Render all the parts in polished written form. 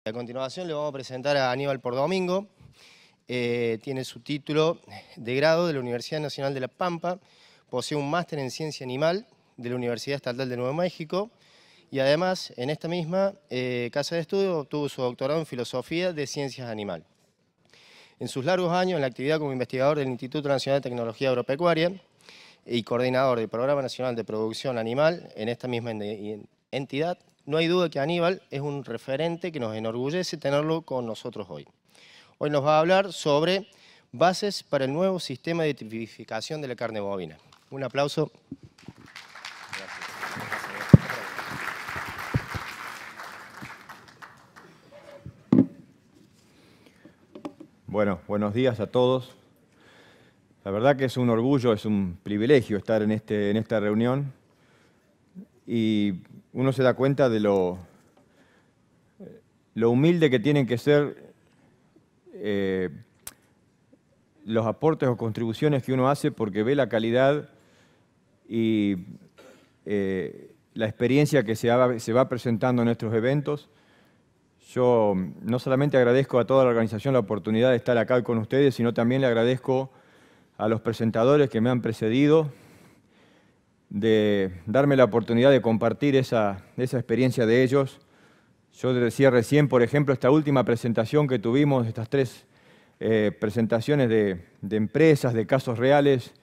A continuación le vamos a presentar a Aníbal Pordomingo. Tiene su título de grado de la Universidad Nacional de La Pampa, posee un máster en Ciencia Animal de la Universidad Estatal de Nuevo México y además en esta misma casa de estudio obtuvo su doctorado en Filosofía de Ciencias Animal. En sus largos años en la actividad como investigador del Instituto Nacional de Tecnología Agropecuaria y coordinador del Programa Nacional de Producción Animal en esta misma entidad, no hay duda que Aníbal es un referente que nos enorgullece tenerlo con nosotros hoy. Hoy nos va a hablar sobre bases para el nuevo sistema de tipificación de la carne bovina. Un aplauso. Bueno, buenos días a todos. La verdad que es un orgullo, es un privilegio estar en esta reunión y uno se da cuenta de lo humilde que tienen que ser los aportes o contribuciones que uno hace porque ve la calidad y la experiencia que se va presentando en nuestros eventos. Yo no solamente agradezco a toda la organización la oportunidad de estar acá con ustedes, sino también le agradezco a los presentadores que me han precedido de darme la oportunidad de compartir esa experiencia de ellos. Yo decía recién, por ejemplo, esta última presentación que tuvimos, estas tres presentaciones de empresas, de casos reales,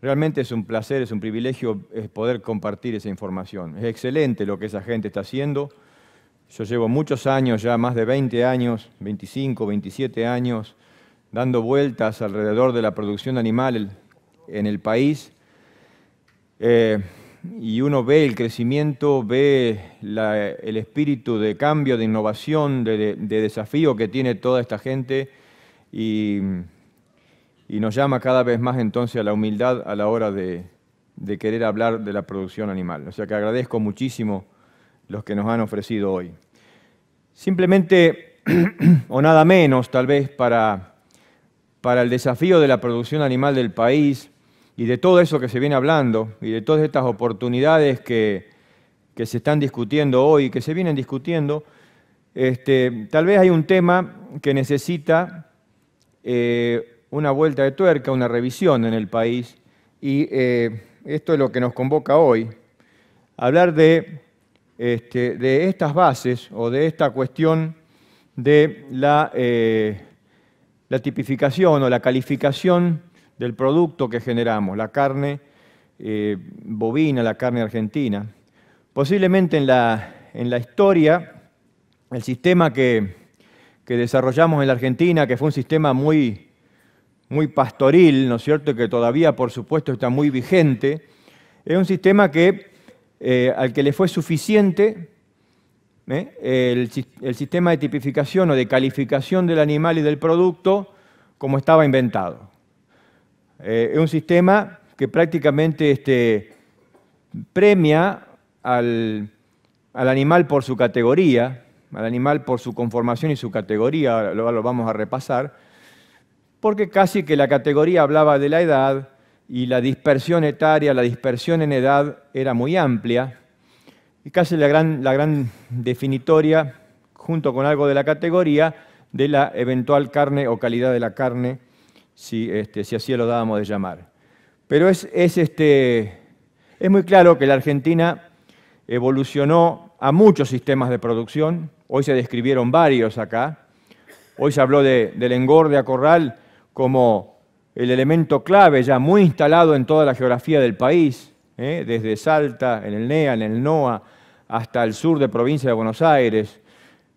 realmente es un placer, es un privilegio poder compartir esa información. Es excelente lo que esa gente está haciendo. Yo llevo muchos años, ya más de 20 años, 25, 27 años, dando vueltas alrededor de la producción animal en el país. Y uno ve el crecimiento, ve el espíritu de cambio, de innovación, de desafío que tiene toda esta gente y nos llama cada vez más entonces a la humildad a la hora de querer hablar de la producción animal. O sea que agradezco muchísimo los que nos han ofrecido hoy. Simplemente, o nada menos tal vez, para el desafío de la producción animal del país y de todo eso que se viene hablando y de todas estas oportunidades que se están discutiendo hoy, que se vienen discutiendo, tal vez hay un tema que necesita una vuelta de tuerca, una revisión en el país y esto es lo que nos convoca hoy, hablar de estas bases o de esta cuestión de la tipificación o la calificación del producto que generamos, la carne bovina, la carne argentina. Posiblemente en la historia, el sistema que desarrollamos en la Argentina, que fue un sistema muy pastoril, ¿no es cierto?, que todavía, por supuesto, está muy vigente, es un sistema al que le fue suficiente el sistema de tipificación o de calificación del animal y del producto como estaba inventado. Es un sistema que prácticamente premia al animal por su categoría, al animal por su conformación y su categoría, lo vamos a repasar, porque casi que la categoría hablaba de la edad y la dispersión etaria, la dispersión en edad era muy amplia, y casi la gran definitoria, junto con algo de la categoría, de la eventual carne o calidad de la carne, si así lo dábamos de llamar. Pero es muy claro que la Argentina evolucionó a muchos sistemas de producción. Hoy se describieron varios acá. Hoy se habló del engorde a corral como el elemento clave ya muy instalado en toda la geografía del país, desde Salta, en el NEA, en el NOA, hasta el sur de provincia de Buenos Aires.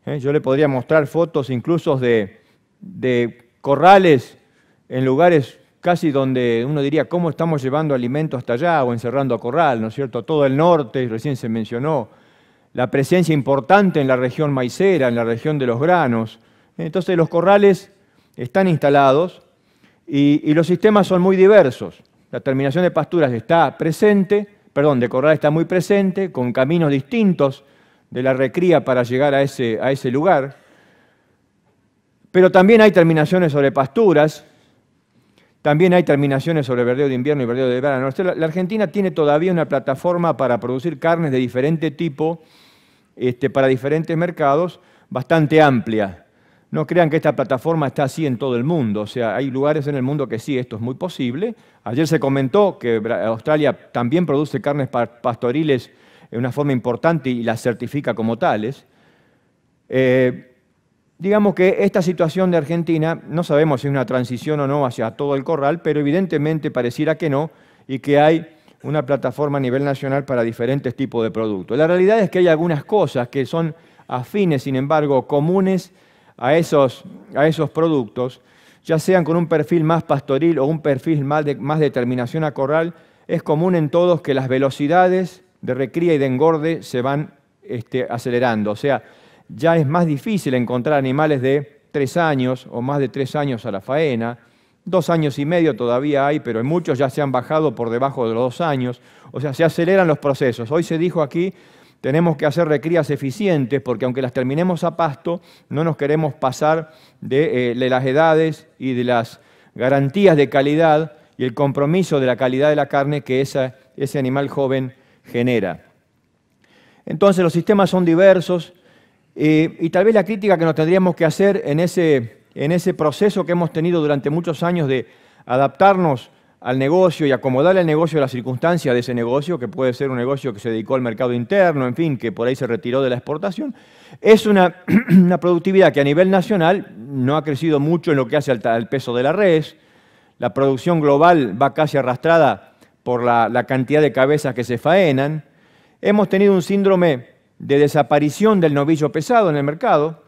Yo le podría mostrar fotos incluso de corrales en lugares casi donde uno diría cómo estamos llevando alimentos hasta allá o encerrando a corral, ¿no es cierto? Todo el norte, recién se mencionó, la presencia importante en la región maicera, en la región de los granos. Entonces los corrales están instalados y los sistemas son muy diversos. La terminación de pasturas está presente, de corral está muy presente, con caminos distintos de la recría para llegar a ese lugar. Pero también hay terminaciones sobre pasturas, también hay terminaciones sobre verdeo de invierno y verdeo de verano. La Argentina tiene todavía una plataforma para producir carnes de diferente tipo para diferentes mercados, bastante amplia. No crean que esta plataforma está así en todo el mundo, o sea, hay lugares en el mundo que sí, esto es muy posible. Ayer se comentó que Australia también produce carnes pastoriles en una forma importante y las certifica como tales. Digamos que esta situación de Argentina, no sabemos si es una transición o no hacia todo el corral, pero evidentemente pareciera que no, y que hay una plataforma a nivel nacional para diferentes tipos de productos. La realidad es que hay algunas cosas que son afines, sin embargo, comunes a esos productos, ya sean con un perfil más pastoril o un perfil más de terminación a corral. Es común en todos que las velocidades de recría y de engorde se van acelerando. O sea, ya es más difícil encontrar animales de 3 años o más de 3 años a la faena. 2 años y medio todavía hay, pero en muchos ya se han bajado por debajo de los 2 años. O sea, se aceleran los procesos. Hoy se dijo aquí, tenemos que hacer recrías eficientes porque aunque las terminemos a pasto, no nos queremos pasar de las edades y de las garantías de calidad y el compromiso de la calidad de la carne que ese animal joven genera. Entonces los sistemas son diversos y tal vez la crítica que nos tendríamos que hacer en ese proceso que hemos tenido durante muchos años de adaptarnos al negocio y acomodarle al negocio a las circunstancias de ese negocio, que puede ser un negocio que se dedicó al mercado interno, en fin, que por ahí se retiró de la exportación, es una productividad que a nivel nacional no ha crecido mucho en lo que hace al peso de la res. La producción global va casi arrastrada por la cantidad de cabezas que se faenan. Hemos tenido un síndrome de desaparición del novillo pesado en el mercado.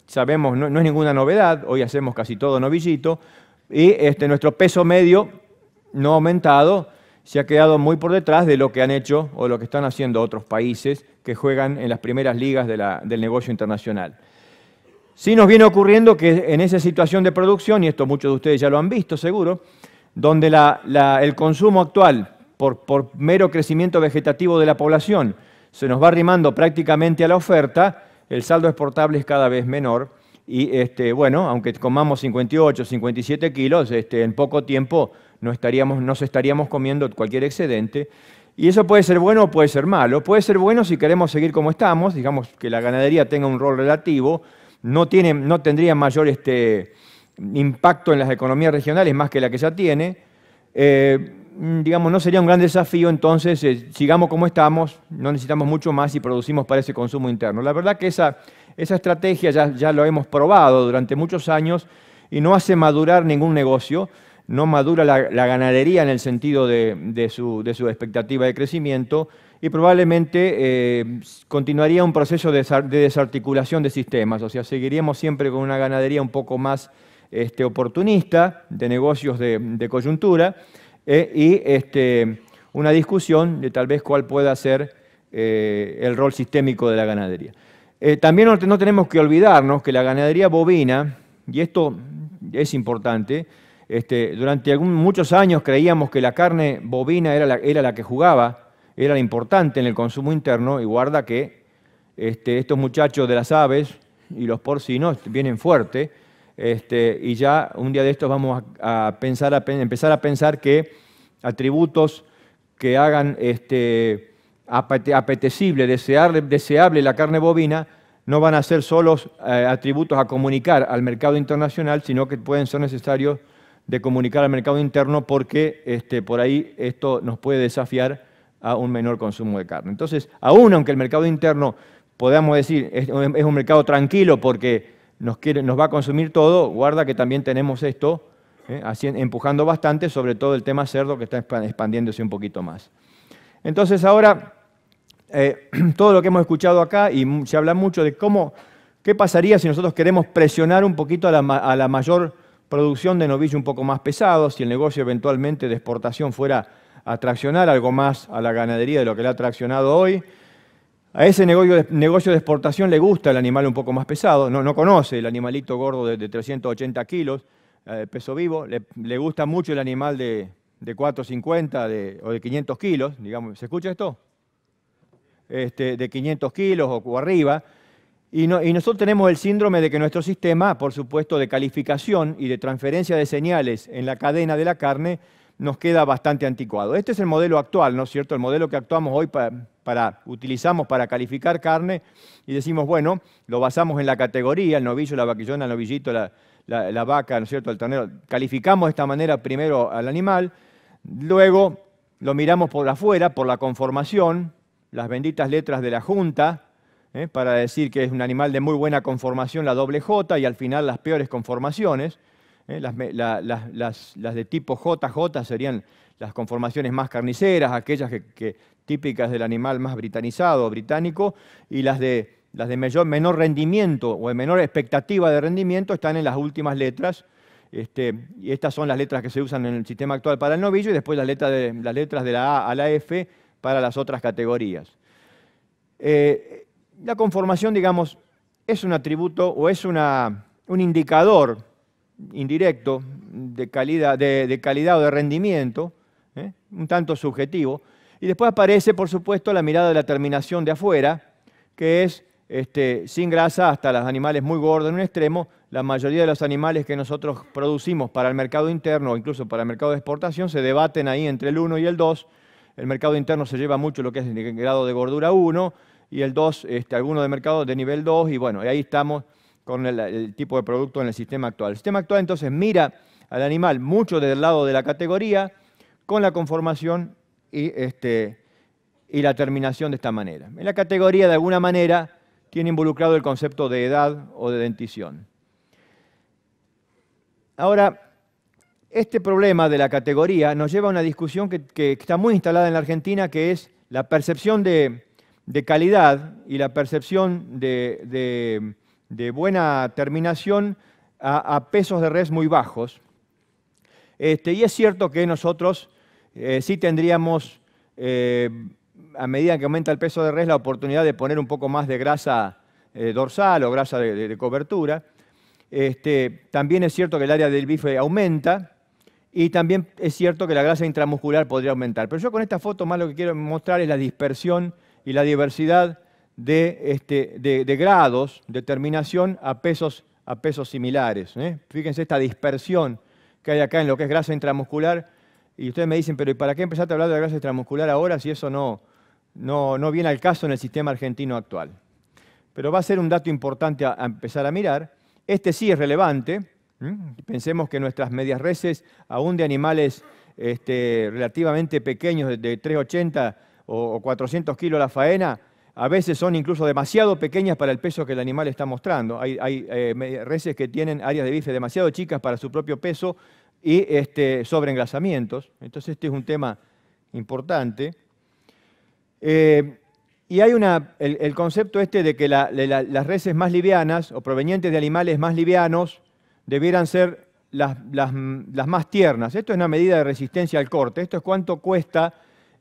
Sabemos, no es ninguna novedad, hoy hacemos casi todo novillito, y nuestro peso medio no ha aumentado, se ha quedado muy por detrás de lo que han hecho o lo que están haciendo otros países que juegan en las primeras ligas del negocio internacional. Sí nos viene ocurriendo que en esa situación de producción, y esto muchos de ustedes ya lo han visto seguro, donde el consumo actual por mero crecimiento vegetativo de la población se nos va arrimando prácticamente a la oferta, el saldo exportable es cada vez menor y bueno, aunque comamos 58, 57 kilos, en poco tiempo nos estaríamos comiendo cualquier excedente. Y eso puede ser bueno o puede ser malo. Puede ser bueno si queremos seguir como estamos, digamos que la ganadería tenga un rol relativo, no tendría mayor impacto en las economías regionales más que la que ya tiene. Digamos, no sería un gran desafío, entonces sigamos como estamos, no necesitamos mucho más y producimos para ese consumo interno. La verdad que esa estrategia ya lo hemos probado durante muchos años y no hace madurar ningún negocio, no madura la ganadería en el sentido de su expectativa de crecimiento y probablemente continuaría un proceso de desarticulación de sistemas, o sea, seguiríamos siempre con una ganadería un poco más oportunista, de negocios de coyuntura, y una discusión de tal vez cuál pueda ser el rol sistémico de la ganadería. También no tenemos que olvidarnos que la ganadería bovina, y esto es importante, durante muchos años creíamos que la carne bovina era la que jugaba, era la importante en el consumo interno, y guarda que estos muchachos de las aves y los porcinos vienen fuerte, y ya un día de estos vamos a empezar a pensar que atributos que hagan apetecible, deseable la carne bovina, no van a ser solos atributos a comunicar al mercado internacional, sino que pueden ser necesarios de comunicar al mercado interno porque por ahí esto nos puede desafiar a un menor consumo de carne. Entonces, aún aunque el mercado interno, podamos decir, es un mercado tranquilo porque nos va a consumir todo, guarda que también tenemos esto empujando bastante, sobre todo el tema cerdo que está expandiéndose un poquito más. Entonces ahora, todo lo que hemos escuchado acá, y se habla mucho de qué pasaría si nosotros queremos presionar un poquito a la mayor producción de novillo un poco más pesado, si el negocio eventualmente de exportación fuera a traccionar algo más a la ganadería de lo que le ha traccionado hoy. A ese negocio de exportación le gusta el animal un poco más pesado, no conoce el animalito gordo de 380 kilos, peso vivo, le gusta mucho el animal de 450 o de 500 kilos, digamos, ¿se escucha esto? De 500 kilos o arriba. Y nosotros tenemos el síndrome de que nuestro sistema, por supuesto, de calificación y de transferencia de señales en la cadena de la carne nos queda bastante anticuado. Este es el modelo actual, ¿no es cierto? El modelo que actuamos hoy utilizamos para calificar carne y decimos, bueno, lo basamos en la categoría, el novillo, la vaquillona, el novillito, la vaca, ¿no es cierto?, el ternero. Calificamos de esta manera primero al animal, luego lo miramos por afuera, por la conformación, las benditas letras de la Junta, para decir que es un animal de muy buena conformación, la doble J, y al final las peores conformaciones. Las de tipo JJ serían las conformaciones más carniceras, aquellas típicas del animal más britanizado o británico, y las de menor rendimiento o de menor expectativa de rendimiento están en las últimas letras. Y estas son las letras que se usan en el sistema actual para el novillo, y después las letras de la A a la F para las otras categorías. La conformación, digamos, es un atributo o es un indicador indirecto de calidad o de rendimiento, un tanto subjetivo. Y después aparece, por supuesto, la mirada de la terminación de afuera, que es sin grasa hasta los animales muy gordos en un extremo. La mayoría de los animales que nosotros producimos para el mercado interno o incluso para el mercado de exportación se debaten ahí entre el 1 y el 2. El mercado interno se lleva mucho lo que es el grado de gordura 1 y el 2, algunos de mercado de nivel 2, y bueno, ahí estamos con el tipo de producto en el sistema actual. El sistema actual entonces mira al animal mucho desde el lado de la categoría, con la conformación y la terminación de esta manera. En la categoría, de alguna manera, tiene involucrado el concepto de edad o de dentición. Ahora, este problema de la categoría nos lleva a una discusión que está muy instalada en la Argentina, que es la percepción de calidad y la percepción de buena terminación a pesos de res muy bajos. Y es cierto que nosotros sí tendríamos, a medida que aumenta el peso de res, la oportunidad de poner un poco más de grasa dorsal o grasa de cobertura. También es cierto que el área del bife aumenta y también es cierto que la grasa intramuscular podría aumentar. Pero yo con esta foto más lo que quiero mostrar es la dispersión y la diversidad de grados de terminación a pesos similares. Fíjense esta dispersión que hay acá en lo que es grasa intramuscular. Y ustedes me dicen, pero ¿y para qué empezaste a hablar de la grasa intramuscular ahora si eso no viene al caso en el sistema argentino actual? Pero va a ser un dato importante a empezar a mirar. Este sí es relevante. Pensemos que nuestras medias reses, aún de animales relativamente pequeños, de 380 o 400 kilos la faena, a veces son incluso demasiado pequeñas para el peso que el animal está mostrando. Hay reses que tienen áreas de bife demasiado chicas para su propio peso y sobreengrasamientos. Entonces este es un tema importante. Y hay el concepto de que las reses más livianas o provenientes de animales más livianos debieran ser las más tiernas. Esto es una medida de resistencia al corte. Esto es cuánto cuesta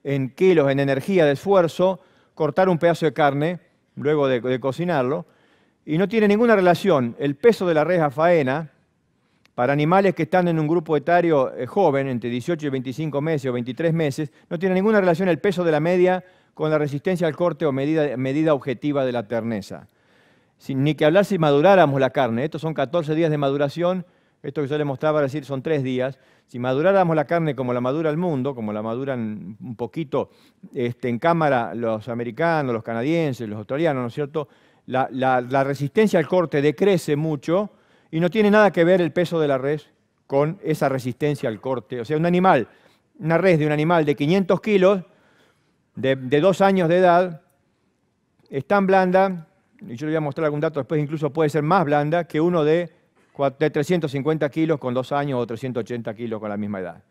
en kilos, en energía de esfuerzo, cortar un pedazo de carne luego de cocinarlo. Y no tiene ninguna relación el peso de la res a faena para animales que están en un grupo etario joven, entre 18 y 25 meses o 23 meses, no tiene ninguna relación el peso de la media con la resistencia al corte o medida objetiva de la terneza. Ni que hablar si maduráramos la carne. Estos son 14 días de maduración. Esto que yo les mostraba decir son 3 días. Si maduráramos la carne como la madura el mundo, como la maduran un poquito en cámara los americanos, los canadienses, los australianos, ¿no es cierto? La resistencia al corte decrece mucho y no tiene nada que ver el peso de la res con esa resistencia al corte. O sea, una res de un animal de 500 kilos, de 2 años de edad, es tan blanda, y yo le voy a mostrar algún dato después, incluso puede ser más blanda que uno de 350 kilos con 2 años o 380 kilos con la misma edad.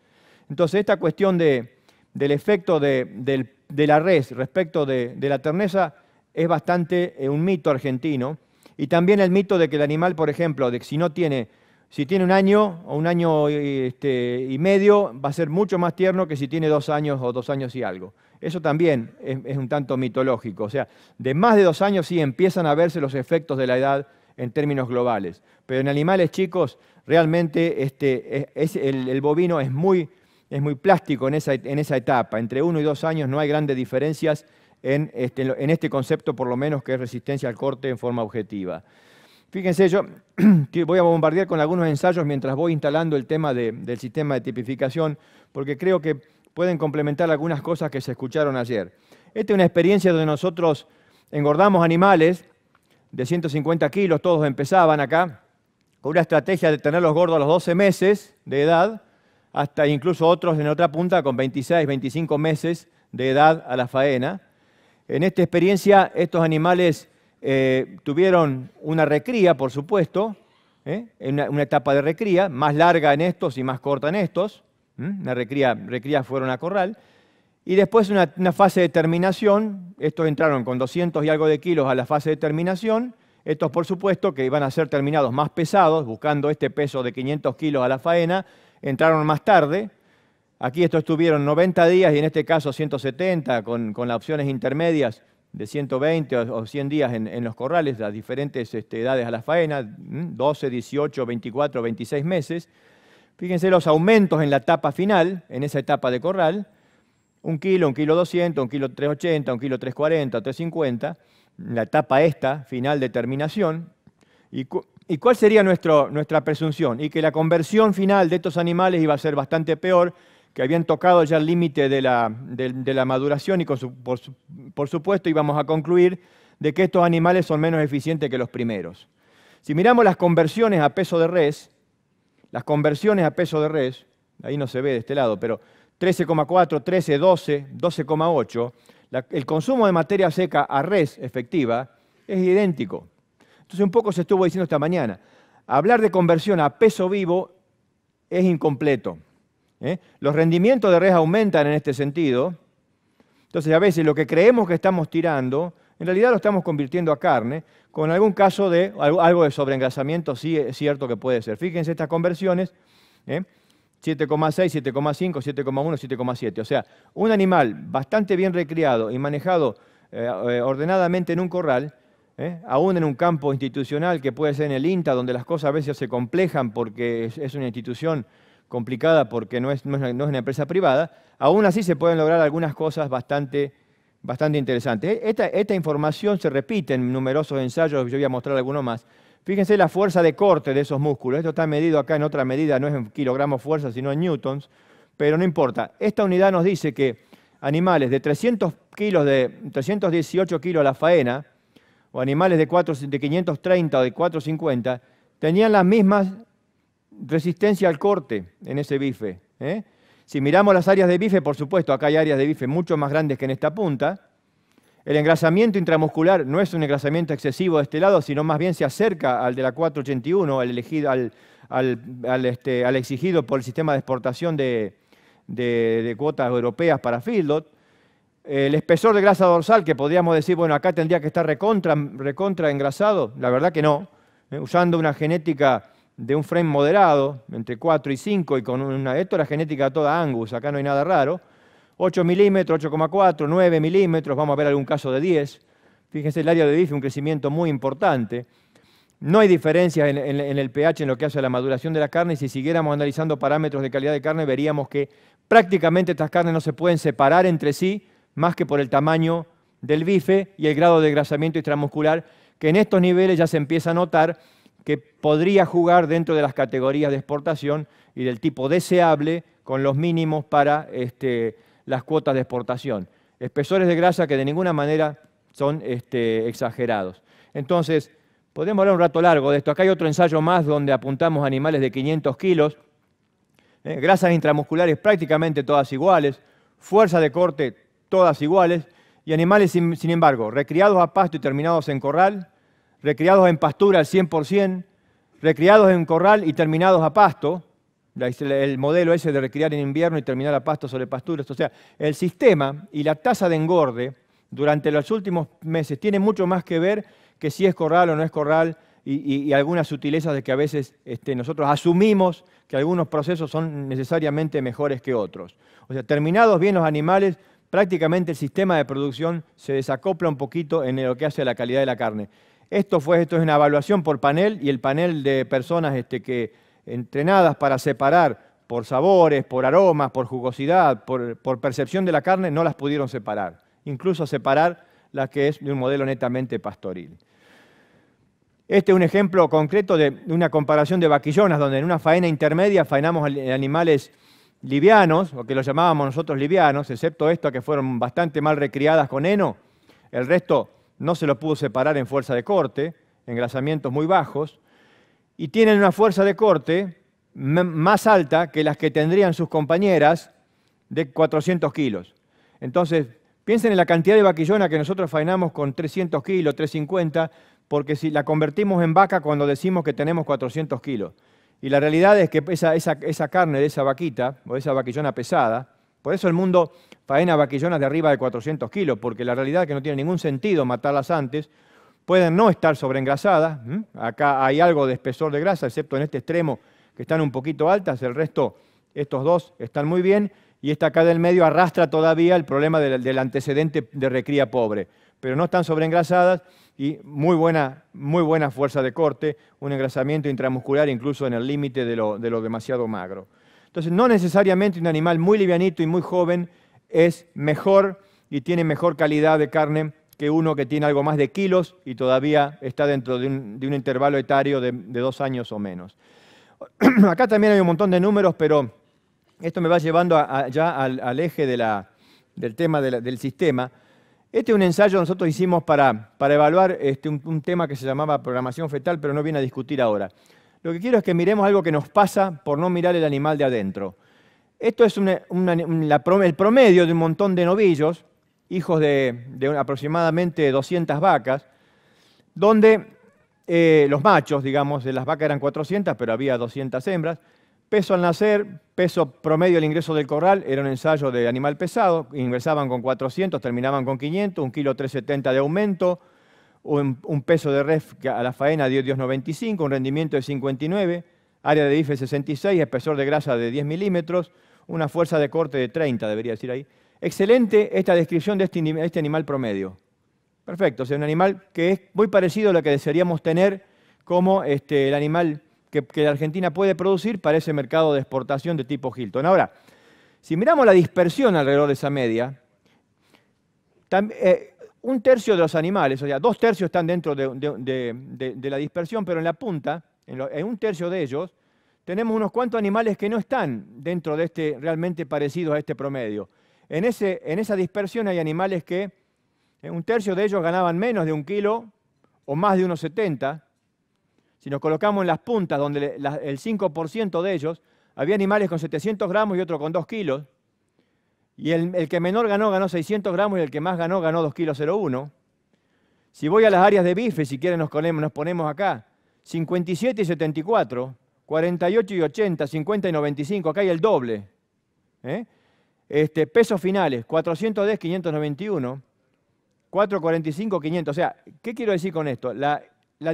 Entonces, esta cuestión del efecto de la res respecto de la terneza es bastante un mito argentino. Y también el mito de que el animal, por ejemplo, de que si tiene un año o un año y medio, va a ser mucho más tierno que si tiene 2 años o 2 años y algo. Eso también es un tanto mitológico. O sea, de más de 2 años sí empiezan a verse los efectos de la edad en términos globales. Pero en animales chicos, realmente el bovino es muy plástico en esa etapa. Entre 1 y 2 años no hay grandes diferencias en este concepto, por lo menos, que es resistencia al corte en forma objetiva. Fíjense, yo voy a bombardear con algunos ensayos mientras voy instalando el tema del sistema de tipificación, porque creo que pueden complementar algunas cosas que se escucharon ayer. Esta es una experiencia donde nosotros engordamos animales de 150 kilos, todos empezaban acá, con una estrategia de tenerlos gordos a los 12 meses de edad, hasta incluso otros en otra punta con 26, 25 meses de edad a la faena. En esta experiencia, estos animales tuvieron una recría, por supuesto, una etapa de recría, más larga en estos y más corta en estos. Una recría fueron a corral. Y después una fase de terminación. Estos entraron con 200 y algo de kilos a la fase de terminación. Estos, por supuesto, que iban a ser terminados más pesados, buscando este peso de 500 kilos a la faena, entraron más tarde. Aquí estos estuvieron 90 días y en este caso 170, con las opciones intermedias de 120 o 100 días en los corrales, las diferentes edades a la faena, 12, 18, 24, 26 meses. Fíjense los aumentos en la etapa final, en esa etapa de corral, 1 kilo 200, 1 kilo 380, 1 kilo 340, 350, la etapa esta, final de terminación. ¿Y cuál sería nuestra presunción? Y que la conversión final de estos animales iba a ser bastante peor, que habían tocado ya el límite de la maduración y por supuesto íbamos a concluir de que estos animales son menos eficientes que los primeros. Si miramos las conversiones a peso de res, ahí no se ve de este lado, pero 13,4, 13, 12, 12,8, el consumo de materia seca a res efectiva es idéntico. Entonces un poco se estuvo diciendo esta mañana, hablar de conversión a peso vivo es incompleto. Los rendimientos de res aumentan en este sentido, entonces a veces lo que creemos que estamos tirando, en realidad lo estamos convirtiendo a carne, con algún caso de algo de sobreengrasamiento, sí es cierto que puede ser. Fíjense estas conversiones, 7,6, 7,5, 7,1, 7,7. O sea, un animal bastante bien recriado y manejado ordenadamente en un corral, aún en un campo institucional que puede ser en el INTA, donde las cosas a veces se complejan porque es una institución complicada porque no es una empresa privada, aún así se pueden lograr algunas cosas bastante interesantes. Esta información se repite en numerosos ensayos, yo voy a mostrar algunos más. Fíjense la fuerza de corte de esos músculos. Esto está medido acá en otra medida, no es en kilogramos fuerza, sino en newtons, pero no importa. Esta unidad nos dice que animales de 318 kilos a la faena, o animales de 530 o de 450, tenían las mismas resistencia al corte en ese bife. Si miramos las áreas de bife, por supuesto, acá hay áreas de bife mucho más grandes que en esta punta. El engrasamiento intramuscular no es un engrasamiento excesivo de este lado, sino más bien se acerca al de la 481, al exigido por el sistema de exportación de cuotas europeas para feedlot. El espesor de grasa dorsal, que podríamos decir, bueno, acá tendría que estar recontra engrasado, la verdad que no. Usando una genética de un frame moderado, entre 4 y 5, y con esto la genética toda Angus, acá no hay nada raro. 8 milímetros, 8,4, 9 milímetros, vamos a ver algún caso de 10. Fíjense el área de bife, un crecimiento muy importante. No hay diferencias en el pH en lo que hace a la maduración de la carne, y si siguiéramos analizando parámetros de calidad de carne, veríamos que prácticamente estas carnes no se pueden separar entre sí, más que por el tamaño del bife y el grado de engrasamiento intramuscular, que en estos niveles ya se empieza a notar que podría jugar dentro de las categorías de exportación y del tipo deseable con los mínimos para las cuotas de exportación. Espesores de grasa que de ninguna manera son exagerados. Entonces, podemos hablar un rato largo de esto. Acá hay otro ensayo más donde apuntamos animales de 500 kilos, grasas intramusculares prácticamente todas iguales, fuerza de corte todas iguales, y animales, sin embargo, recriados a pasto y terminados en corral, recriados en pastura al 100%, recriados en corral y terminados a pasto, el modelo ese de recriar en invierno y terminar a pasto sobre pasturas. O sea, el sistema y la tasa de engorde durante los últimos meses tiene mucho más que ver que si es corral o no es corral y algunas sutilezas de que a veces nosotros asumimos que algunos procesos son necesariamente mejores que otros. O sea, terminados bien los animales, prácticamente el sistema de producción se desacopla un poquito en lo que hace a la calidad de la carne. Esto es una evaluación por panel, y el panel de personas que entrenadas para separar por sabores, por aromas, por jugosidad, por percepción de la carne, no las pudieron separar. Incluso separar la que es de un modelo netamente pastoril. Este es un ejemplo concreto de una comparación de vaquillonas, donde en una faena intermedia faenamos animales livianos, o que los llamábamos nosotros livianos, excepto estas que fueron bastante mal recriadas con heno, el resto no se lo pudo separar en fuerza de corte, engrasamientos muy bajos, y tienen una fuerza de corte más alta que las que tendrían sus compañeras de 400 kilos. Entonces, piensen en la cantidad de vaquillona que nosotros faenamos con 300 kilos, 350, porque si la convertimos en vaca cuando decimos que tenemos 400 kilos. Y la realidad es que esa carne de esa vaquita, o esa vaquillona pesada, por eso el mundo faena vaquillonas de arriba de 400 kilos, porque la realidad es que no tiene ningún sentido matarlas antes, pueden no estar sobreengrasadas, acá hay algo de espesor de grasa, excepto en este extremo que están un poquito altas, el resto, estos dos están muy bien, y esta acá del medio arrastra todavía el problema del antecedente de recría pobre, pero no están sobreengrasadas y muy buena fuerza de corte, un engrasamiento intramuscular incluso en el límite de lo demasiado magro. Entonces, no necesariamente un animal muy livianito y muy joven es mejor y tiene mejor calidad de carne que uno que tiene algo más de kilos y todavía está dentro de un intervalo etario de 2 años o menos. Acá también hay un montón de números, pero esto me va llevando ya al eje del tema del sistema. Este es un ensayo que nosotros hicimos para evaluar un tema que se llamaba programación fetal, pero no viene a discutir ahora. Lo que quiero es que miremos algo que nos pasa por no mirar el animal de adentro. Esto es el promedio de un montón de novillos, hijos de aproximadamente 200 vacas, donde los machos, digamos, de las vacas eran 400, pero había 200 hembras. Peso al nacer, peso promedio al ingreso del corral, era un ensayo de animal pesado, ingresaban con 400, terminaban con 500, 1,370 kg de aumento, un peso de res a la faena dio 2,95, un rendimiento de 59, área de bife 66, espesor de grasa de 10 milímetros, una fuerza de corte de 30, debería decir ahí. Excelente esta descripción de este animal promedio. Perfecto, o sea, un animal que es muy parecido a lo que desearíamos tener como el animal que la Argentina puede producir para ese mercado de exportación de tipo Hilton. Ahora, si miramos la dispersión alrededor de esa media, un tercio de los animales, o sea, 2/3 están dentro de la dispersión, pero en la punta, en un tercio de ellos, tenemos unos cuantos animales que no están dentro de realmente parecidos a este promedio. En esa dispersión hay animales que un tercio de ellos ganaban menos de 1 kilo o más de 1,70. Si nos colocamos en las puntas, donde el 5% de ellos, había animales con 700 gramos y otro con 2 kilos. Y el que menor ganó 600 gramos y el que más ganó 2,01 kg. Si voy a las áreas de bife, si quieren nos ponemos acá, 57 y 74, 48 y 80, 50 y 95, acá hay el doble. Pesos finales, 410, 591, 445, 500. O sea, ¿qué quiero decir con esto? La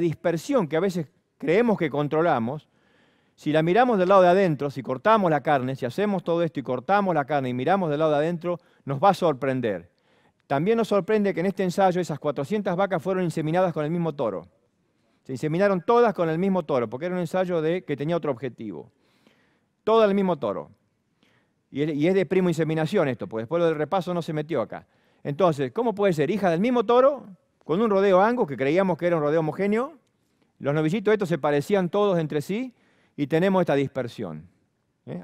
dispersión que a veces creemos que controlamos, si la miramos del lado de adentro, si cortamos la carne, si hacemos todo esto y cortamos la carne y miramos del lado de adentro, nos va a sorprender. También nos sorprende que en este ensayo esas 400 vacas fueron inseminadas con el mismo toro. Se inseminaron todas con el mismo toro, porque era un ensayo que tenía otro objetivo. Todo el mismo toro. Y es de primo inseminación esto, porque después lo del repaso no se metió acá. Entonces, ¿cómo puede ser? Hija del mismo toro, con un rodeo Angus, que creíamos que era un rodeo homogéneo, los novillitos estos se parecían todos entre sí, y tenemos esta dispersión.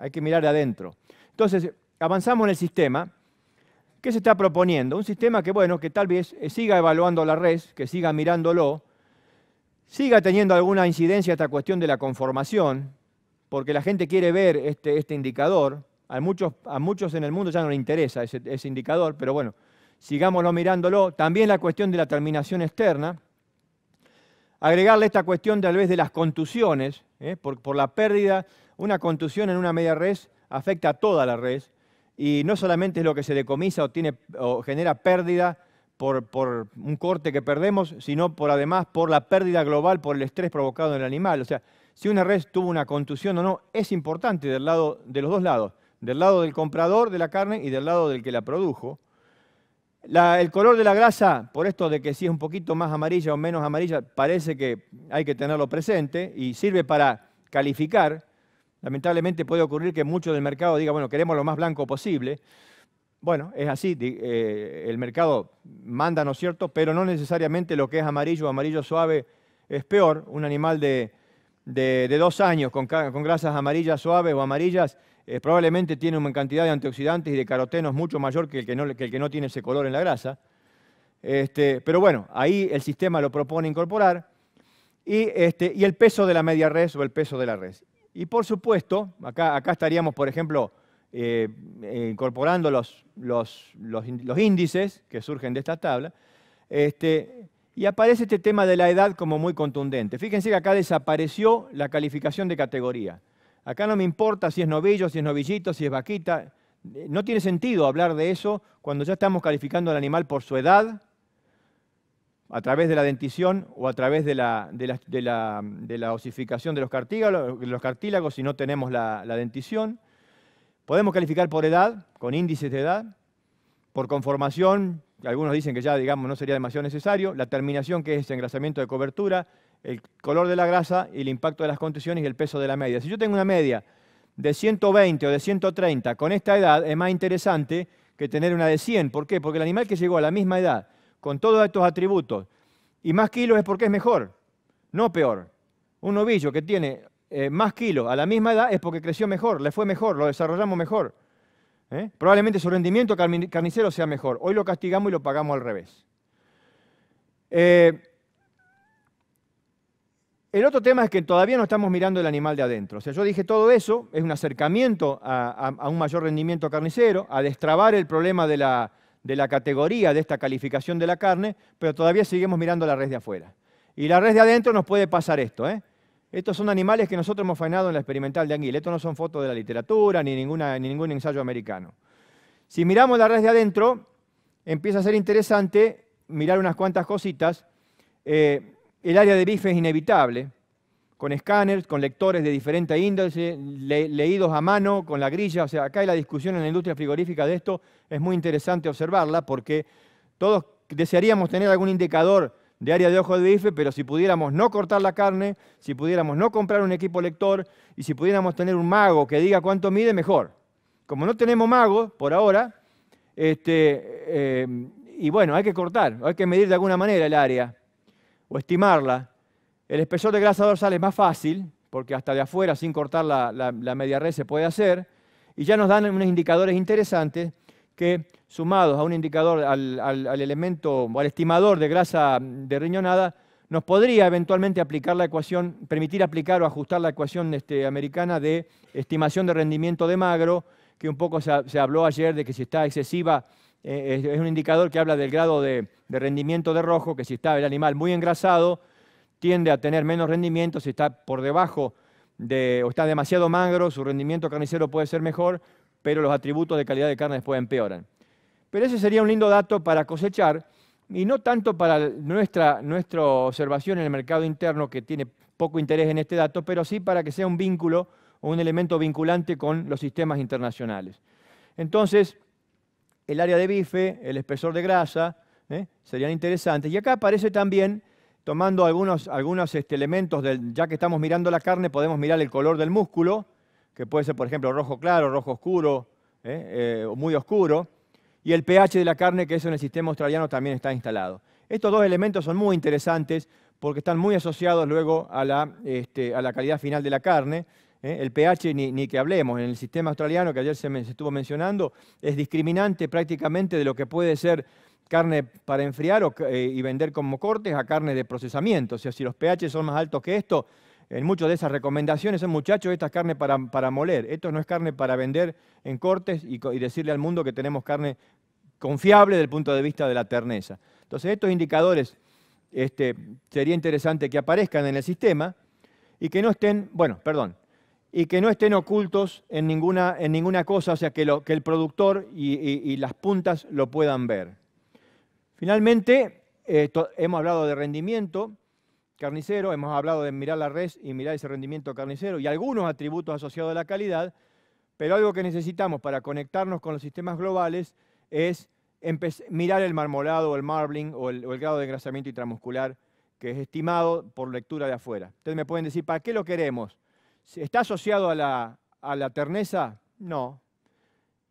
Hay que mirar de adentro. Entonces, avanzamos en el sistema. ¿Qué se está proponiendo? Un sistema que, bueno, que tal vez siga evaluando la res, que siga mirándolo, siga teniendo alguna incidencia esta cuestión de la conformación, porque la gente quiere ver este indicador. A muchos en el mundo ya no les interesa ese indicador, pero bueno, sigámoslo mirándolo. También la cuestión de la terminación externa. Agregarle esta cuestión tal vez de las contusiones, por la pérdida. Una contusión en una media res afecta a toda la res, y no solamente es lo que se decomisa o genera pérdida por un corte que perdemos, sino además por la pérdida global por el estrés provocado en el animal. O sea, si una res tuvo una contusión o no, es importante de los dos lados, del lado del comprador de la carne y del lado del que la produjo. El color de la grasa, por esto de que si es un poquito más amarilla o menos amarilla, parece que hay que tenerlo presente y sirve para calificar. Lamentablemente puede ocurrir que mucho del mercado diga, bueno, queremos lo más blanco posible. Bueno, es así, el mercado manda, ¿no es cierto?, pero no necesariamente lo que es amarillo o amarillo suave es peor. Un animal de 2 años con grasas amarillas suaves o amarillas probablemente tiene una cantidad de antioxidantes y de carotenos mucho mayor que el que no tiene ese color en la grasa. Pero bueno, ahí el sistema lo propone incorporar. Y el peso de la media res o el peso de la res. Y por supuesto, acá estaríamos, por ejemplo, incorporando los índices que surgen de esta tabla. Y aparece este tema de la edad como muy contundente. Fíjense que acá desapareció la calificación de categoría. Acá no me importa si es novillo, si es novillito, si es vaquita. No tiene sentido hablar de eso cuando ya estamos calificando al animal por su edad, a través de la dentición o a través de la osificación de los cartílagos si no tenemos la dentición. Podemos calificar por edad, con índices de edad, por conformación, algunos dicen que ya, digamos, no sería demasiado necesario, la terminación, que es engrasamiento de cobertura, el color de la grasa y el impacto de las contusiones y el peso de la media. Si yo tengo una media de 120 o de 130 con esta edad, es más interesante que tener una de 100. ¿Por qué? Porque el animal que llegó a la misma edad, con todos estos atributos, y más kilos es porque es mejor, no peor. Un novillo que tiene más kilos a la misma edad es porque creció mejor, le fue mejor, lo desarrollamos mejor. Probablemente su rendimiento carnicero sea mejor. Hoy lo castigamos y lo pagamos al revés. El otro tema es que todavía no estamos mirando el animal de adentro. O sea, yo dije todo eso, es un acercamiento a un mayor rendimiento carnicero, a destrabar el problema de la categoría de esta calificación de la carne, pero todavía seguimos mirando la res de afuera. Y la res de adentro nos puede pasar esto. Estos son animales que nosotros hemos faenado en la experimental de Anguila. Estos no son fotos de la literatura ni ningún ensayo americano. Si miramos la res de adentro, empieza a ser interesante mirar unas cuantas cositas. El área de bife es inevitable, con escáneres, con lectores de diferente índice, leídos a mano, con la grilla. O sea, acá hay la discusión en la industria frigorífica de esto. Es muy interesante observarla porque todos desearíamos tener algún indicador de área de ojo de bife, pero si pudiéramos no cortar la carne, si pudiéramos no comprar un equipo lector y si pudiéramos tener un mago que diga cuánto mide, mejor. Como no tenemos mago por ahora, y bueno, hay que cortar, hay que medir de alguna manera el área o estimarla. El espesor de grasa dorsal es más fácil, porque hasta de afuera, sin cortar la media res, se puede hacer, y ya nos dan unos indicadores interesantes que, sumados a un indicador, al elemento o al estimador de grasa de riñonada, nos podría eventualmente aplicar la ecuación, permitir aplicar o ajustar la ecuación americana de estimación de rendimiento de magro, que un poco se habló ayer de que si está excesiva, es un indicador que habla del grado de rendimiento de rojo, que si está el animal muy engrasado, tiende a tener menos rendimiento, si está por debajo o está demasiado magro, su rendimiento carnicero puede ser mejor, pero los atributos de calidad de carne después empeoran. Pero ese sería un lindo dato para cosechar, y no tanto para nuestra observación en el mercado interno, que tiene poco interés en este dato, pero sí para que sea un vínculo o un elemento vinculante con los sistemas internacionales. Entonces, el área de bife, el espesor de grasa, serían interesantes. Y acá aparece también, tomando algunos elementos, ya que estamos mirando la carne, podemos mirar el color del músculo, que puede ser, por ejemplo, rojo claro, rojo oscuro, o muy oscuro, y el pH de la carne, que eso en el sistema australiano también está instalado. Estos dos elementos son muy interesantes porque están muy asociados luego a la calidad final de la carne. El pH ni que hablemos. En el sistema australiano, que ayer se estuvo mencionando, es discriminante prácticamente de lo que puede ser carne para enfriar y vender como cortes a carne de procesamiento. O sea, si los pH son más altos que esto, en muchas de esas recomendaciones son, muchachos, esta es carne para moler. Esto no es carne para vender en cortes y decirle al mundo que tenemos carne confiable desde el punto de vista de la terneza. Entonces, estos indicadores sería interesante que aparezcan en el sistema y que no estén, y que no estén ocultos en ninguna cosa, o sea, que el productor y las puntas lo puedan ver. Finalmente, hemos hablado de rendimiento carnicero, hemos hablado de mirar la res y mirar ese rendimiento carnicero y algunos atributos asociados a la calidad, pero algo que necesitamos para conectarnos con los sistemas globales es mirar el marmolado o el marbling o el grado de engrasamiento intramuscular, que es estimado por lectura de afuera. Ustedes me pueden decir, ¿para qué lo queremos? ¿Está asociado a la terneza? No.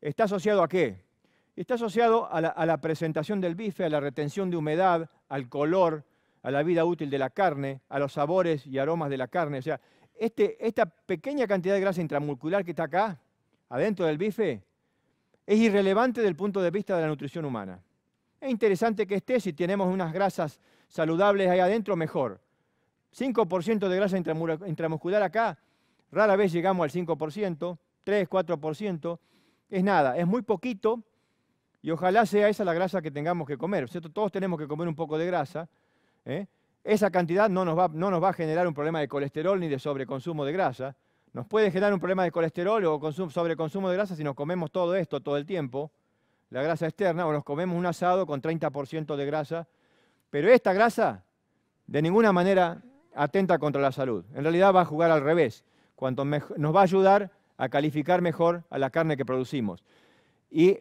¿Está asociado a qué? Está asociado a la presentación del bife, a la retención de humedad, al color, a la vida útil de la carne, a los sabores y aromas de la carne. O sea, esta pequeña cantidad de grasa intramuscular que está acá, adentro del bife es irrelevante desde el punto de vista de la nutrición humana. Es interesante que esté, si tenemos unas grasas saludables ahí adentro, mejor. 5% de grasa intramuscular acá, rara vez llegamos al 5%, 3, 4%, es nada, es muy poquito y ojalá sea esa la grasa que tengamos que comer, ¿cierto? Todos tenemos que comer un poco de grasa, ¿eh? Esa cantidad no nos va a generar un problema de colesterol ni de sobreconsumo de grasa. Nos puede generar un problema de colesterol o sobreconsumo de grasa si nos comemos todo esto todo el tiempo, la grasa externa, o nos comemos un asado con 30% de grasa. Pero esta grasa de ninguna manera atenta contra la salud. En realidad va a jugar al revés. Nos va a ayudar a calificar mejor a la carne que producimos y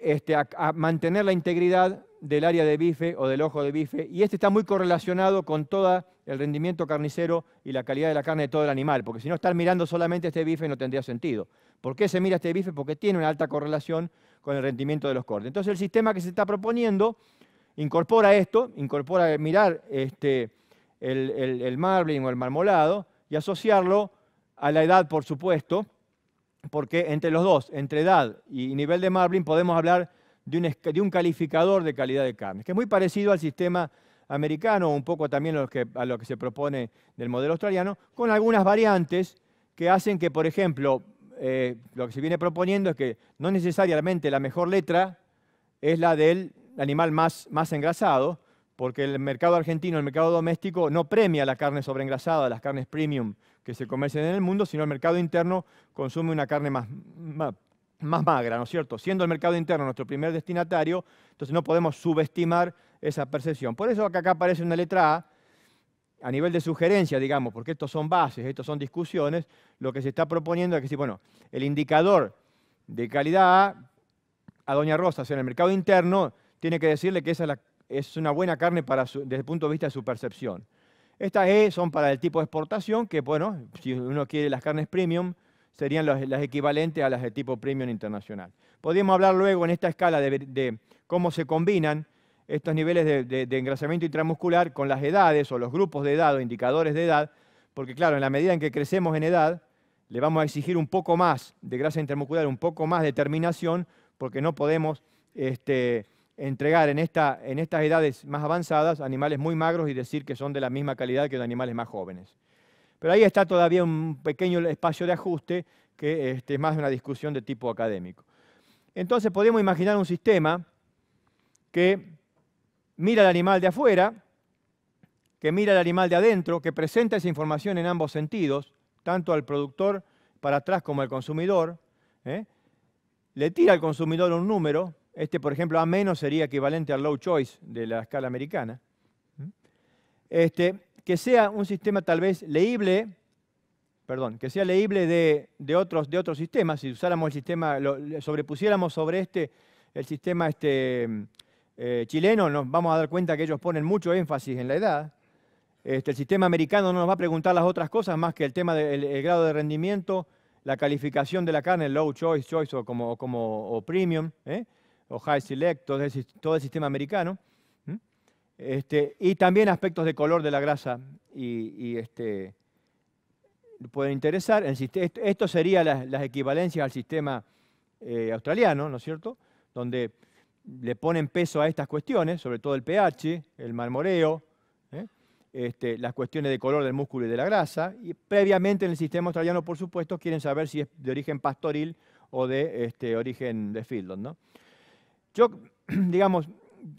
a mantener la integridad del área de bife o del ojo de bife, y está muy correlacionado con todo el rendimiento carnicero y la calidad de la carne de todo el animal, porque si no, estar mirando solamente este bife no tendría sentido. ¿Por qué se mira este bife? Porque tiene una alta correlación con el rendimiento de los cortes. Entonces el sistema que se está proponiendo incorpora esto, incorpora mirar el marbling o el marmolado y asociarlo a la edad, por supuesto, porque entre los dos, entre edad y nivel de marbling, podemos hablar de un calificador de calidad de carne, que es muy parecido al sistema americano, un poco también a lo que se propone del modelo australiano, con algunas variantes que hacen que, por ejemplo, lo que se viene proponiendo es que no necesariamente la mejor letra es la del animal más engrasado, porque el mercado argentino, el mercado doméstico, no premia la carne sobreengrasada, las carnes premium que se comercian en el mundo, sino el mercado interno consume una carne más magra, ¿no es cierto? Siendo el mercado interno nuestro primer destinatario, entonces no podemos subestimar esa percepción. Por eso acá aparece una letra A nivel de sugerencia, digamos, porque estos son bases, estos son discusiones, lo que se está proponiendo es que, bueno, el indicador de calidad a Doña Rosa, o sea, en el mercado interno, tiene que decirle que esa es una buena carne desde el punto de vista de su percepción. Estas E son para el tipo de exportación, que, bueno, si uno quiere las carnes premium, serían las equivalentes a las de tipo premium internacional. Podríamos hablar luego en esta escala de cómo se combinan estos niveles de engrasamiento intramuscular con las edades o los grupos de edad o indicadores de edad, porque claro, en la medida en que crecemos en edad, le vamos a exigir un poco más de grasa intramuscular, un poco más de terminación, porque no podemos entregar en estas edades más avanzadas animales muy magros y decir que son de la misma calidad que los animales más jóvenes. Pero ahí está todavía un pequeño espacio de ajuste que es más una discusión de tipo académico. Entonces podemos imaginar un sistema que mira al animal de afuera, que mira al animal de adentro, que presenta esa información en ambos sentidos, tanto al productor para atrás como al consumidor, le tira al consumidor un número, por ejemplo, A- sería equivalente al low choice de la escala americana, que sea un sistema tal vez leíble, que sea leíble de otros sistemas. Si usáramos el sistema, sobrepusiéramos sobre el sistema chileno, nos vamos a dar cuenta que ellos ponen mucho énfasis en la edad. El sistema americano no nos va a preguntar las otras cosas más que el tema del grado de rendimiento, la calificación de la carne, el low choice o premium, o high select, todo el sistema americano. Y también aspectos de color de la grasa pueden interesar. Esto sería las equivalencias al sistema australiano, ¿no es cierto? Donde le ponen peso a estas cuestiones, sobre todo el pH, el marmoreo, las cuestiones de color del músculo y de la grasa, y previamente en el sistema australiano, por supuesto, quieren saber si es de origen pastoril o de origen de feedlot, ¿no? Digamos,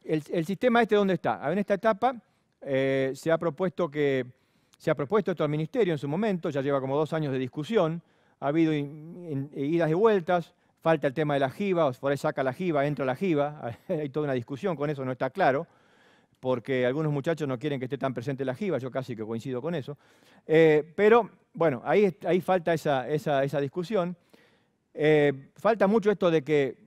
el sistema ¿dónde está? En esta etapa se ha propuesto esto al Ministerio en su momento, ya lleva como 2 años de discusión, ha habido idas y vueltas, falta el tema de la jiba, por ahí saca la jiba, entra la jiba, hay toda una discusión con eso, no está claro, porque algunos muchachos no quieren que esté tan presente la jiba, yo casi que coincido con eso. Pero, bueno, ahí falta esa discusión. Falta mucho esto de que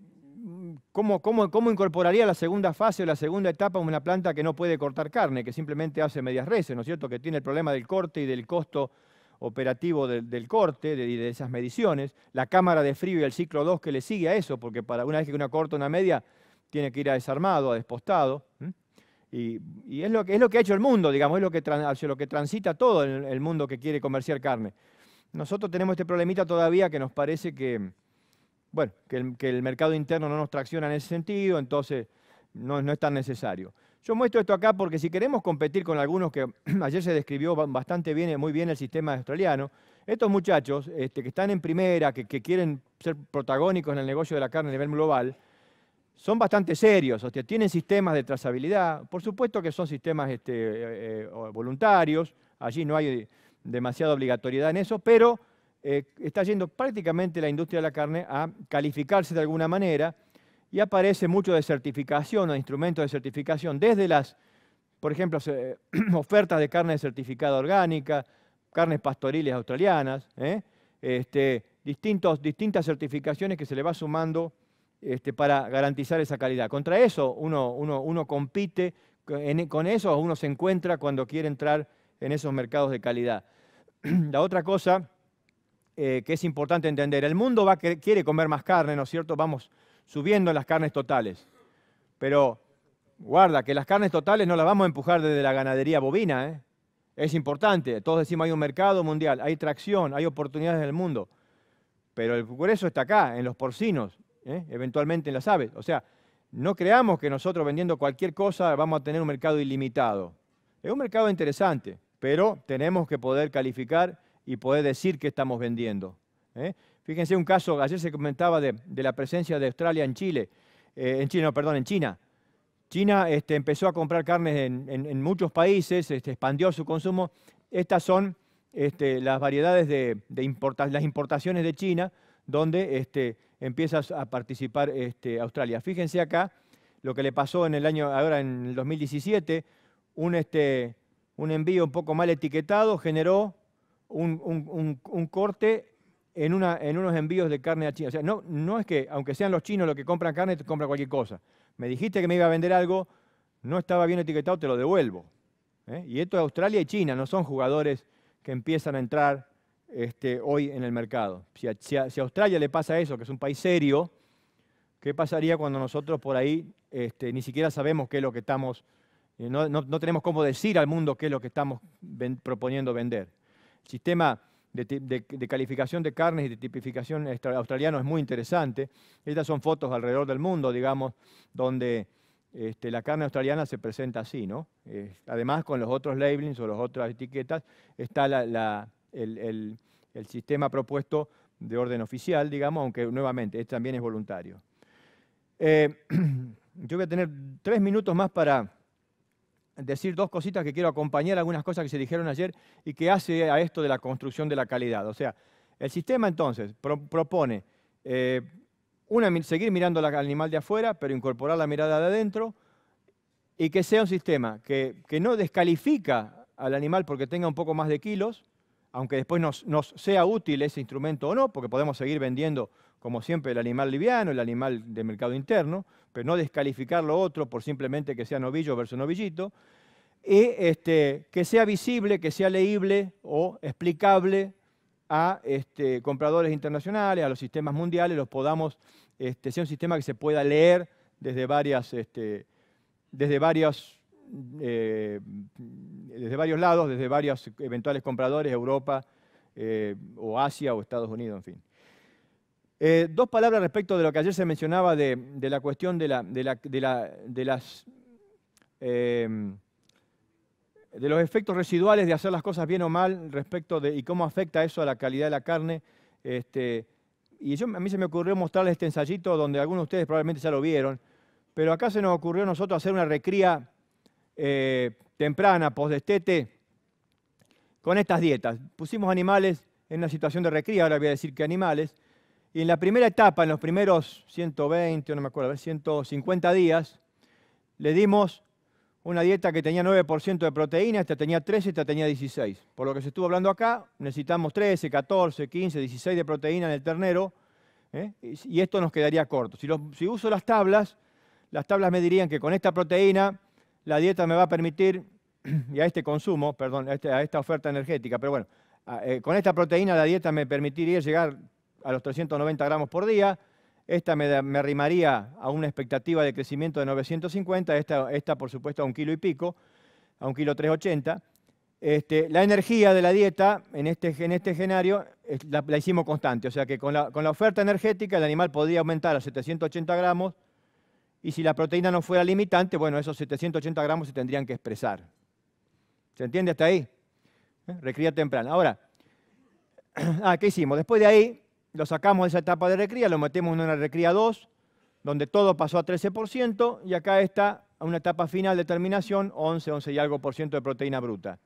¿Cómo incorporaría la segunda fase o la segunda etapa una planta que no puede cortar carne, que simplemente hace medias reses, ¿no es cierto? Que tiene el problema del corte y del costo operativo del corte y de esas mediciones, la cámara de frío y el ciclo 2 que le sigue a eso, porque para una vez que uno corta una media, tiene que ir a desarmado, a despostado. Y es lo que ha hecho el mundo, digamos, es lo que transita todo el mundo que quiere comerciar carne. Nosotros tenemos este problemita todavía que nos parece que bueno, que el mercado interno no nos tracciona en ese sentido, entonces no es tan necesario. Yo muestro esto acá porque si queremos competir con algunos que ayer se describió bastante bien, muy bien el sistema australiano, estos muchachos que están en primera, que quieren ser protagónicos en el negocio de la carne a nivel global, son bastante serios, o sea, tienen sistemas de trazabilidad, por supuesto que son sistemas voluntarios, allí no hay demasiada obligatoriedad en eso, pero está yendo prácticamente la industria de la carne a calificarse de alguna manera y aparece mucho de certificación o instrumentos de certificación, desde las, por ejemplo, ofertas de carne certificada orgánica, carnes pastoriles australianas, distintas certificaciones que se le va sumando para garantizar esa calidad. Contra eso uno compite, con eso uno se encuentra cuando quiere entrar en esos mercados de calidad. La otra cosa que es importante entender, el mundo quiere comer más carne, ¿no es cierto? Vamos subiendo las carnes totales, pero guarda que las carnes totales no las vamos a empujar desde la ganadería bovina, ¿eh? Es importante, todos decimos hay un mercado mundial, hay tracción, hay oportunidades en el mundo, pero el grueso está acá, en los porcinos, eventualmente en las aves. O sea, no creamos que nosotros vendiendo cualquier cosa vamos a tener un mercado ilimitado. Es un mercado interesante, pero tenemos que poder calificar y poder decir qué estamos vendiendo. Fíjense un caso, ayer se comentaba de la presencia de Australia en Chile, en China. China empezó a comprar carnes en muchos países, expandió su consumo. Estas son las variedades las importaciones de China, donde empieza a participar Australia. Fíjense acá lo que le pasó ahora en el 2017, un envío un poco mal etiquetado generó un corte en unos envíos de carne a China. O sea, no es que, aunque sean los chinos los que compran carne, te compran cualquier cosa. Me dijiste que me iba a vender algo, no estaba bien etiquetado, te lo devuelvo. Y esto es Australia y China, no son jugadores que empiezan a entrar hoy en el mercado. Si a Australia le pasa eso, que es un país serio, ¿qué pasaría cuando nosotros por ahí ni siquiera sabemos qué es lo que estamos, no tenemos cómo decir al mundo qué es lo que estamos proponiendo vender? El sistema de calificación de carnes y de tipificación australiano es muy interesante. Estas son fotos alrededor del mundo, digamos, donde la carne australiana se presenta así, ¿no? Además, con los otros labelings o las otras etiquetas, está el sistema propuesto de orden oficial, digamos, aunque nuevamente, también es voluntario. Yo voy a tener 3 minutos más para decir 2 cositas que quiero acompañar, algunas cosas que se dijeron ayer y que hace a esto de la construcción de la calidad. O sea, el sistema entonces propone seguir mirando al animal de afuera, pero incorporar la mirada de adentro, y que sea un sistema que no descalifica al animal porque tenga un poco más de kilos, aunque después nos sea útil ese instrumento o no, porque podemos seguir vendiendo, como siempre, el animal liviano, el animal de mercado interno, pero no descalificar lo otro por simplemente que sea novillo versus novillito, y que sea visible, que sea leíble o explicable a compradores internacionales, a los sistemas mundiales, sea un sistema que se pueda leer desde varios lados, desde varios eventuales compradores, Europa o Asia o Estados Unidos, en fin. 2 palabras respecto de lo que ayer se mencionaba de la cuestión de los efectos residuales de hacer las cosas bien o mal y cómo afecta eso a la calidad de la carne. Y a mí se me ocurrió mostrarles este ensayito donde algunos de ustedes probablemente ya lo vieron, pero acá se nos ocurrió a nosotros hacer una recría temprana, post-destete, con estas dietas. Pusimos animales en una situación de recría, ahora voy a decir qué animales, y en la primera etapa, en los primeros 120, no me acuerdo, 150 días, le dimos una dieta que tenía 9% de proteína, esta tenía 13, esta tenía 16. Por lo que se estuvo hablando acá, necesitamos 13, 14, 15, 16 de proteína en el ternero, y esto nos quedaría corto. Si uso las tablas me dirían que con esta proteína la dieta me va a permitir, y a este consumo, perdón, a esta oferta energética, pero bueno, con esta proteína la dieta me permitiría llegar a los 390 gramos por día, esta me arrimaría a una expectativa de crecimiento de 950, esta por supuesto a 1 kilo y pico, a 1 kilo 380, La energía de la dieta en este escenario la hicimos constante, o sea que con la oferta energética el animal podría aumentar a 780 gramos y si la proteína no fuera limitante, bueno, esos 780 gramos se tendrían que expresar. ¿Se entiende hasta ahí? Recría temprana. Ahora, ¿qué hicimos? Después de ahí lo sacamos de esa etapa de recría, lo metemos en una recría 2, donde todo pasó a 13% y acá está a una etapa final de terminación, 11 y algo % de proteína bruta.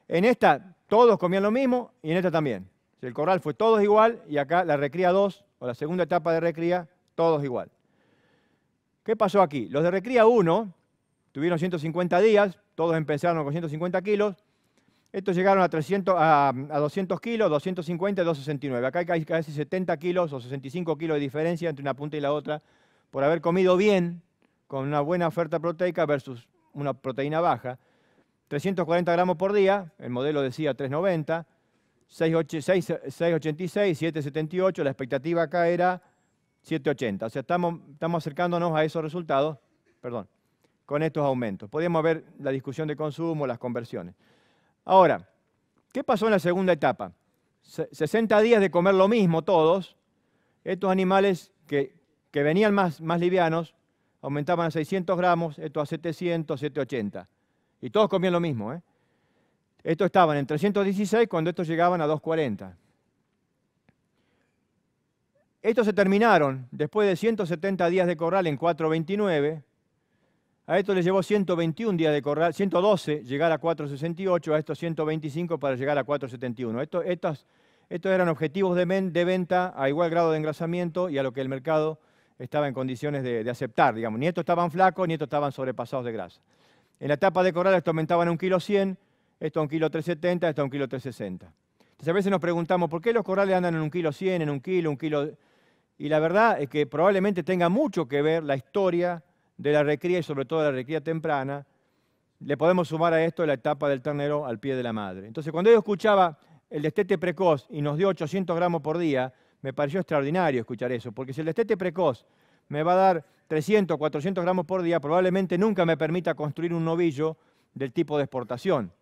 En esta todos comían lo mismo y en esta también. El corral fue todos igual y acá la recría 2 o la segunda etapa de recría, todos igual. ¿Qué pasó aquí? Los de recría 1 tuvieron 150 días, todos empezaron con 150 kilos. Estos llegaron a 200 kilos, 250 y 269. Acá hay casi 70 kilos o 65 kilos de diferencia entre una punta y la otra por haber comido bien, con una buena oferta proteica versus una proteína baja. 340 gramos por día, el modelo decía 390, 686, 778, la expectativa acá era 780. O sea, estamos acercándonos a esos resultados, con estos aumentos. Podríamos ver la discusión de consumo, las conversiones. Ahora, ¿qué pasó en la segunda etapa? 60 días de comer lo mismo todos. Estos animales que venían más livianos aumentaban a 600 gramos, estos a 700, 780. Y todos comían lo mismo. Estos estaban en 316 cuando estos llegaban a 240. Estos se terminaron después de 170 días de corral en 429. A estos les llevó 121 días de corral, 112 llegar a 468, a estos 125 para llegar a 471. Estos eran objetivos de venta a igual grado de engrasamiento y a lo que el mercado estaba en condiciones de aceptar, digamos. Ni estos estaban flacos, ni estos estaban sobrepasados de grasa. En la etapa de corral estos aumentaban a 1,100 kg, esto a 1,370 kg, esto a 1,360 kg. Entonces a veces nos preguntamos, ¿por qué los corrales andan en 1,100 kg, en 1 kilo? Y la verdad es que probablemente tenga mucho que ver la historia de la recría y sobre todo de la recría temprana. Le podemos sumar a esto la etapa del ternero al pie de la madre. Entonces cuando yo escuchaba el destete precoz y nos dio 800 gramos por día, me pareció extraordinario escuchar eso, porque si el destete precoz me va a dar 300, 400 gramos por día, probablemente nunca me permita construir un novillo del tipo de exportación.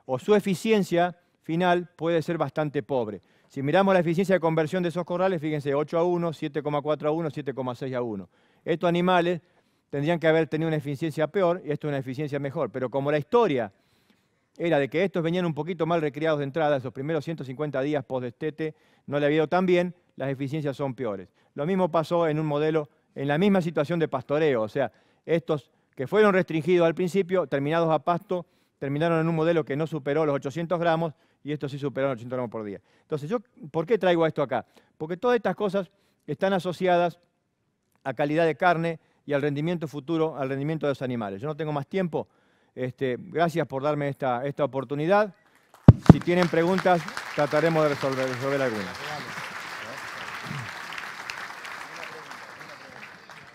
O su eficiencia final puede ser bastante pobre. Si miramos la eficiencia de conversión de esos corrales, fíjense, 8:1, 7,4:1, 7,6:1. Estos animales tendrían que haber tenido una eficiencia peor y esto una eficiencia mejor. Pero como la historia era de que estos venían un poquito mal recriados de entrada, esos primeros 150 días post-destete no le había ido tan bien, las eficiencias son peores. Lo mismo pasó en un modelo, en la misma situación de pastoreo, o sea, estos que fueron restringidos al principio, terminados a pasto, terminaron en un modelo que no superó los 800 gramos y estos sí superaron 800 gramos por día. Entonces, ¿por qué traigo esto acá? Porque todas estas cosas están asociadas a calidad de carne y al rendimiento futuro, al rendimiento de los animales. Yo no tengo más tiempo. Gracias por darme esta oportunidad. Si tienen preguntas, trataremos de resolver algunas.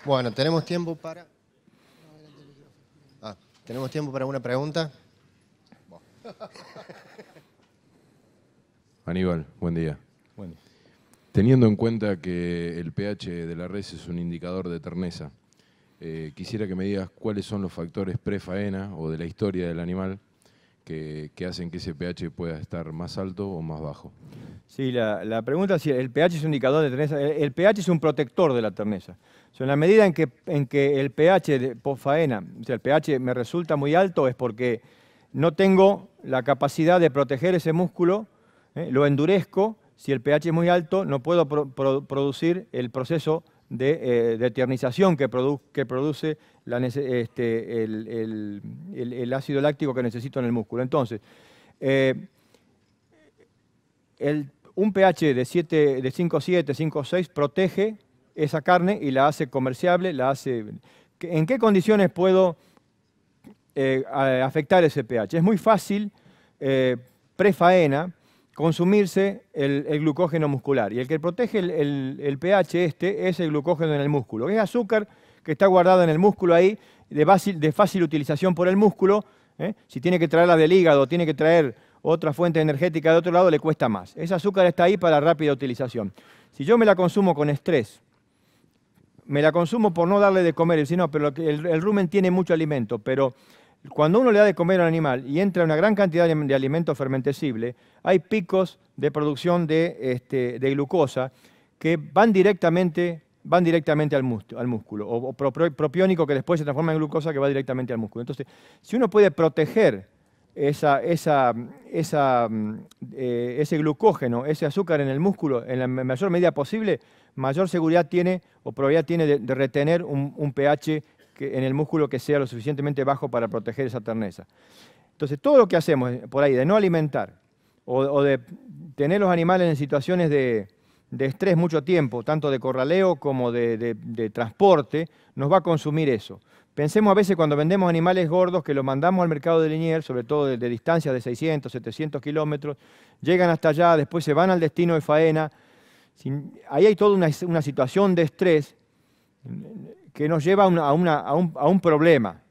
Bueno, tenemos tiempo para... ¿Tenemos tiempo para una pregunta? Aníbal, buen día. Bueno. Teniendo en cuenta que el pH de la res es un indicador de terneza, quisiera que me digas cuáles son los factores pre-faena o de la historia del animal que hacen que ese pH pueda estar más alto o más bajo. Sí, la pregunta es si el pH es un indicador de terneza. El pH es un protector de la terneza. O sea, en la medida en que el pH de post-faena, o sea, el pH me resulta muy alto, es porque no tengo la capacidad de proteger ese músculo, lo endurezco. Si el pH es muy alto, no puedo producir el proceso de tiernización que produce el ácido láctico que necesito en el músculo. Entonces, un pH de 5,7, 5,6 protege esa carne y la hace comerciable, ¿En qué condiciones puedo afectar ese pH? Es muy fácil, pre-faena, consumirse el glucógeno muscular. Y el que protege el pH es el glucógeno en el músculo. Es azúcar que está guardado en el músculo ahí, de fácil utilización por el músculo. Si tiene que traerla del hígado, tiene que traer otra fuente energética de otro lado, le cuesta más. Ese azúcar está ahí para rápida utilización. Si yo me la consumo con estrés, me la consumo por no darle de comer, pero el rumen tiene mucho alimento, pero cuando uno le da de comer al animal y entra una gran cantidad de alimento fermentecible, hay picos de producción de glucosa que van directamente al músculo, o propiónico que después se transforma en glucosa que va directamente al músculo. Entonces, si uno puede proteger ese glucógeno, ese azúcar en el músculo en la mayor medida posible, mayor seguridad tiene o probabilidad tiene de retener un pH en el músculo que sea lo suficientemente bajo para proteger esa terneza. Entonces, todo lo que hacemos por ahí de no alimentar o de tener los animales en situaciones de estrés mucho tiempo, tanto de corraleo como de transporte, nos va a consumir eso. Pensemos a veces cuando vendemos animales gordos que los mandamos al mercado de Liniers, sobre todo de distancias de 600, 700 kilómetros, llegan hasta allá, después se van al destino de faena. Ahí hay toda una situación de estrés que nos lleva a un problema.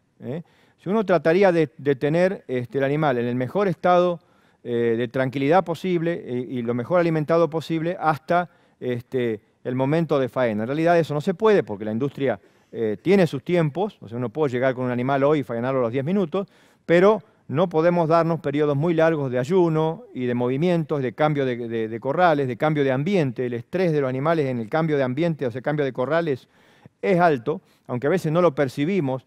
Si uno trataría de tener el animal en el mejor estado de tranquilidad posible y lo mejor alimentado posible hasta el momento de faena. En realidad eso no se puede porque la industria tiene sus tiempos, o sea, uno puede llegar con un animal hoy y faenarlo a los 10 minutos, pero no podemos darnos periodos muy largos de ayuno y de movimientos, de cambio de corrales, de cambio de ambiente. El estrés de los animales en el cambio de ambiente, o sea, cambio de corrales, es alto, aunque a veces no lo percibimos.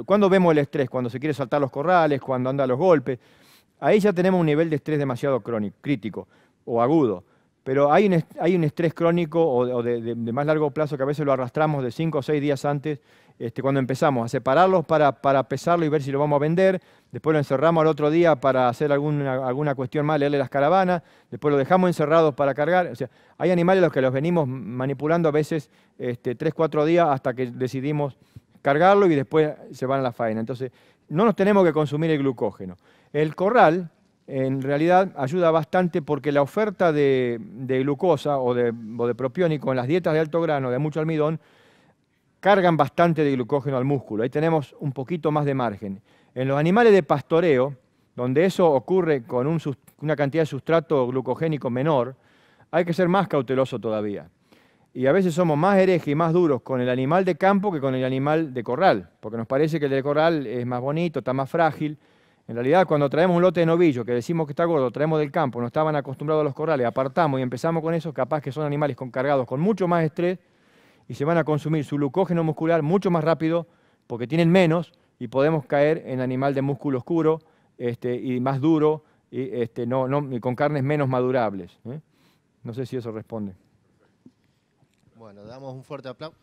¿Cuándo vemos el estrés? Cuando se quiere saltar los corrales, cuando anda a los golpes. Ahí ya tenemos un nivel de estrés demasiado crítico o agudo. Pero hay un estrés crónico o de más largo plazo que a veces lo arrastramos de 5 o 6 días antes, cuando empezamos a separarlos para pesarlo y ver si lo vamos a vender, después lo encerramos al otro día para hacer alguna cuestión más, leerle las caravanas, después lo dejamos encerrados para cargar. O sea, hay animales a los que los venimos manipulando a veces 3 o 4 días hasta que decidimos cargarlo y después se van a la faena. Entonces, no nos tenemos que consumir el glucógeno. El corral, en realidad, ayuda bastante porque la oferta de glucosa o de propiónico en las dietas de alto grano, de mucho almidón, cargan bastante de glucógeno al músculo. Ahí tenemos un poquito más de margen. En los animales de pastoreo, donde eso ocurre con una cantidad de sustrato glucogénico menor, hay que ser más cauteloso todavía. Y a veces somos más herejes y más duros con el animal de campo que con el animal de corral, porque nos parece que el de corral es más bonito, está más frágil. En realidad, cuando traemos un lote de novillo que decimos que está gordo, traemos del campo, no estaban acostumbrados a los corrales, apartamos y empezamos con eso, capaz que son animales cargados con mucho más estrés y se van a consumir su glucógeno muscular mucho más rápido porque tienen menos y podemos caer en animal de músculo oscuro y más duro y con carnes menos madurables. No sé si eso responde. Bueno, damos un fuerte aplauso.